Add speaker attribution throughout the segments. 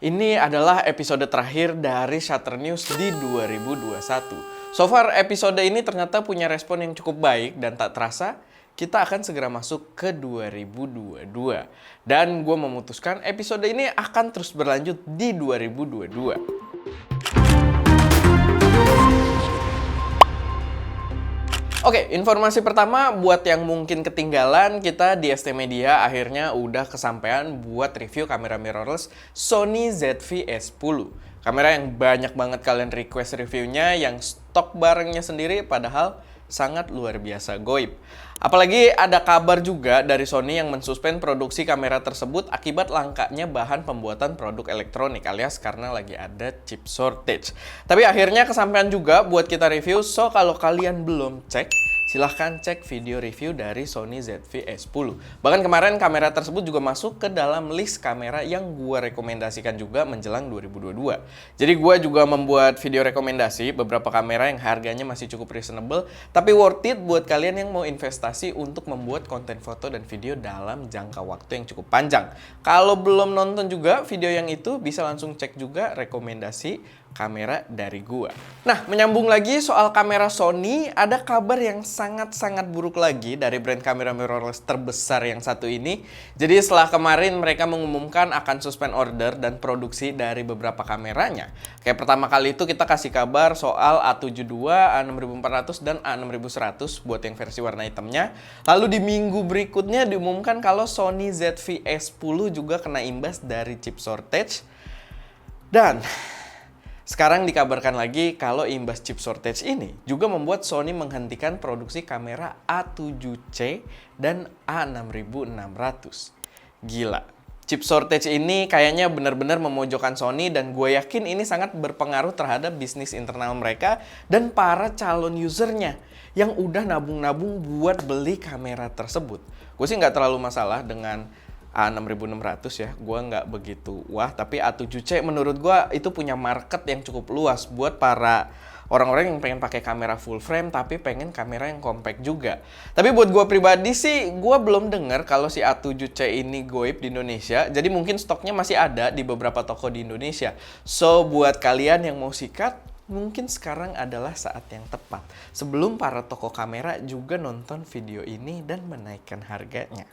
Speaker 1: Ini adalah episode terakhir dari Shutter News di 2021. So far, episode ini ternyata punya respon yang cukup baik dan tak terasa kita akan segera masuk ke 2022. Dan gue memutuskan episode ini akan terus berlanjut di 2022. Oke, informasi pertama buat yang mungkin ketinggalan, kita di ST Media akhirnya udah kesampaian buat review kamera mirrorless Sony ZV-S10. Kamera yang banyak banget kalian request reviewnya, yang stok barangnya sendiri padahal sangat luar biasa goib. Apalagi ada kabar juga dari Sony yang mensuspend produksi kamera tersebut akibat langkanya bahan pembuatan produk elektronik alias karena lagi ada chip shortage. Tapi akhirnya kesampaian juga buat kita review, so kalau kalian belum cek, silahkan cek video review dari Sony ZV-S10. Bahkan kemarin kamera tersebut juga masuk ke dalam list kamera yang gue rekomendasikan juga menjelang 2022. Jadi gue juga membuat video rekomendasi beberapa kamera yang harganya masih cukup reasonable, tapi worth it buat kalian yang mau investasi untuk membuat konten foto dan video dalam jangka waktu yang cukup panjang. Kalau belum nonton juga video yang itu, bisa langsung cek juga rekomendasi kamera dari gua. Nah, menyambung lagi soal kamera Sony, ada kabar yang sangat-sangat buruk lagi dari brand kamera mirrorless terbesar yang satu ini. Jadi setelah kemarin mereka mengumumkan akan suspend order dan produksi dari beberapa kameranya. Kayak pertama kali itu kita kasih kabar soal A72, A6400 dan A6100 buat yang versi warna hitamnya. Lalu di minggu berikutnya diumumkan kalau Sony ZV-S10 juga kena imbas dari chip shortage. Dan sekarang dikabarkan lagi kalau imbas chip shortage ini juga membuat Sony menghentikan produksi kamera A7C dan A6600. Gila. Chip shortage ini kayaknya benar-benar memojokkan Sony dan gue yakin ini sangat berpengaruh terhadap bisnis internal mereka dan para calon usernya yang udah nabung-nabung buat beli kamera tersebut. Gue sih nggak terlalu masalah dengan A6600 ya, gue nggak begitu wah, tapi A7C menurut gue itu punya market yang cukup luas buat para orang-orang yang pengen pakai kamera full frame tapi pengen kamera yang compact juga. Tapi buat gue pribadi sih, gue belum dengar kalau si A7C ini goib di Indonesia, jadi mungkin stoknya masih ada di beberapa toko di Indonesia. So buat kalian yang mau sikat, mungkin sekarang adalah saat yang tepat sebelum para toko kamera juga nonton video ini dan menaikkan harganya.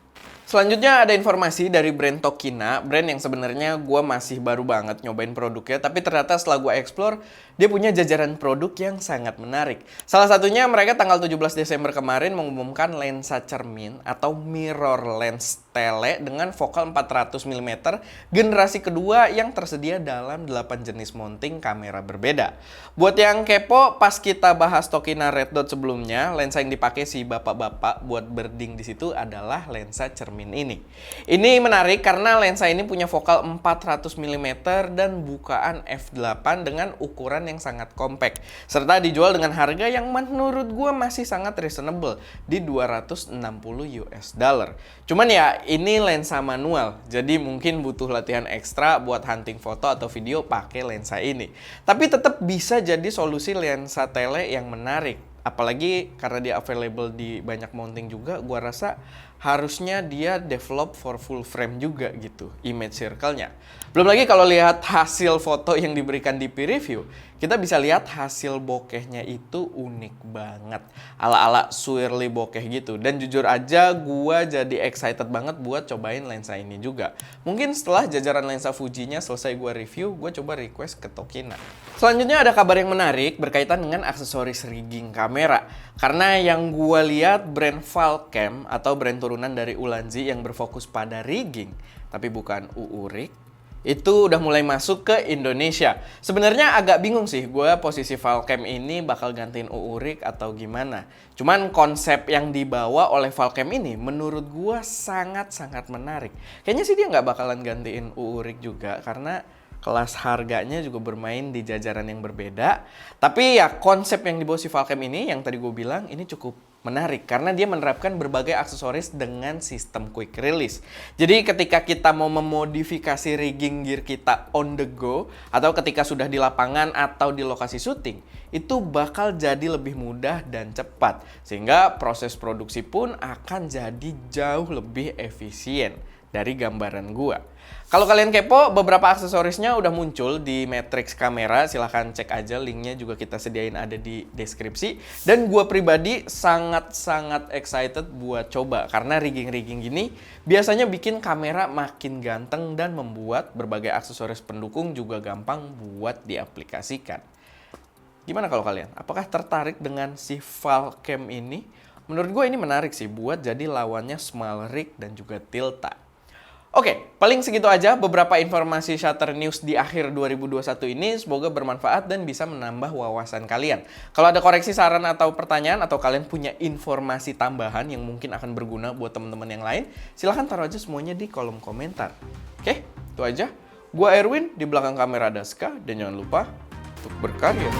Speaker 1: Selanjutnya ada informasi dari brand Tokina, brand yang sebenarnya gue masih baru banget nyobain produknya, tapi ternyata setelah gue explore, dia punya jajaran produk yang sangat menarik. Salah satunya mereka tanggal 17 Desember kemarin mengumumkan lensa cermin atau mirror lens tele dengan focal 400 mm generasi kedua yang tersedia dalam 8 jenis mounting kamera berbeda. Buat yang kepo, pas kita bahas Tokina Red Dot sebelumnya, lensa yang dipakai si bapak-bapak buat birding di situ adalah lensa cermin ini. Ini menarik karena lensa ini punya focal 400 mm dan bukaan f8 dengan ukuran yang sangat compact, serta dijual dengan harga yang menurut gue masih sangat reasonable di $260. Cuman ya, ini lensa manual, jadi mungkin butuh latihan ekstra buat hunting foto atau video pakai lensa ini. Tapi tetap bisa jadi solusi lensa tele yang menarik. Apalagi karena dia available di banyak mounting juga, gua rasa harusnya dia develop for full frame juga gitu, image circle-nya. Belum lagi kalau lihat hasil foto yang diberikan di peer review, kita bisa lihat hasil bokehnya itu unik banget. Ala-ala swirly bokeh gitu. Dan jujur aja gua jadi excited banget buat cobain lensa ini juga. Mungkin setelah jajaran lensa Fuji-nya selesai gua review, gua coba request ke Tokina. Selanjutnya ada kabar yang menarik berkaitan dengan aksesoris rigging kamera. Karena yang gua lihat brand Valcam atau brand turunan dari Ulanzi yang berfokus pada rigging, tapi bukan UU-Rig, itu udah mulai masuk ke Indonesia. Sebenarnya agak bingung sih gue posisi Valcam ini bakal gantiin UU-Rig atau gimana. Cuman konsep yang dibawa oleh Valcam ini menurut gue sangat-sangat menarik. Kayaknya sih dia nggak bakalan gantiin UU-Rig juga karena kelas harganya juga bermain di jajaran yang berbeda. Tapi ya konsep yang dibawa si Valcam ini yang tadi gue bilang ini cukup menarik karena dia menerapkan berbagai aksesoris dengan sistem quick release. Jadi ketika kita mau memodifikasi rigging gear kita on the go atau ketika sudah di lapangan atau di lokasi syuting, itu bakal jadi lebih mudah dan cepat sehingga proses produksi pun akan jadi jauh lebih efisien dari gambaran gua. Kalau kalian kepo, beberapa aksesorisnya udah muncul di Matrix kamera. Silahkan cek aja, linknya juga kita sediain ada di deskripsi. Dan gua pribadi sangat-sangat excited buat coba. Karena rigging-rigging gini biasanya bikin kamera makin ganteng dan membuat berbagai aksesoris pendukung juga gampang buat diaplikasikan. Gimana kalau kalian? Apakah tertarik dengan si Valcam ini? Menurut gue ini menarik sih buat jadi lawannya SmileRig dan juga Tilta. Oke, paling segitu aja beberapa informasi Shutter News di akhir 2021 ini. Semoga bermanfaat dan bisa menambah wawasan kalian. Kalau ada koreksi, saran, atau pertanyaan, atau kalian punya informasi tambahan yang mungkin akan berguna buat teman-teman yang lain, silahkan taruh aja semuanya di kolom komentar. Oke, itu aja. Gua Erwin, di belakang kamera ada Ska, dan jangan lupa untuk berkarya.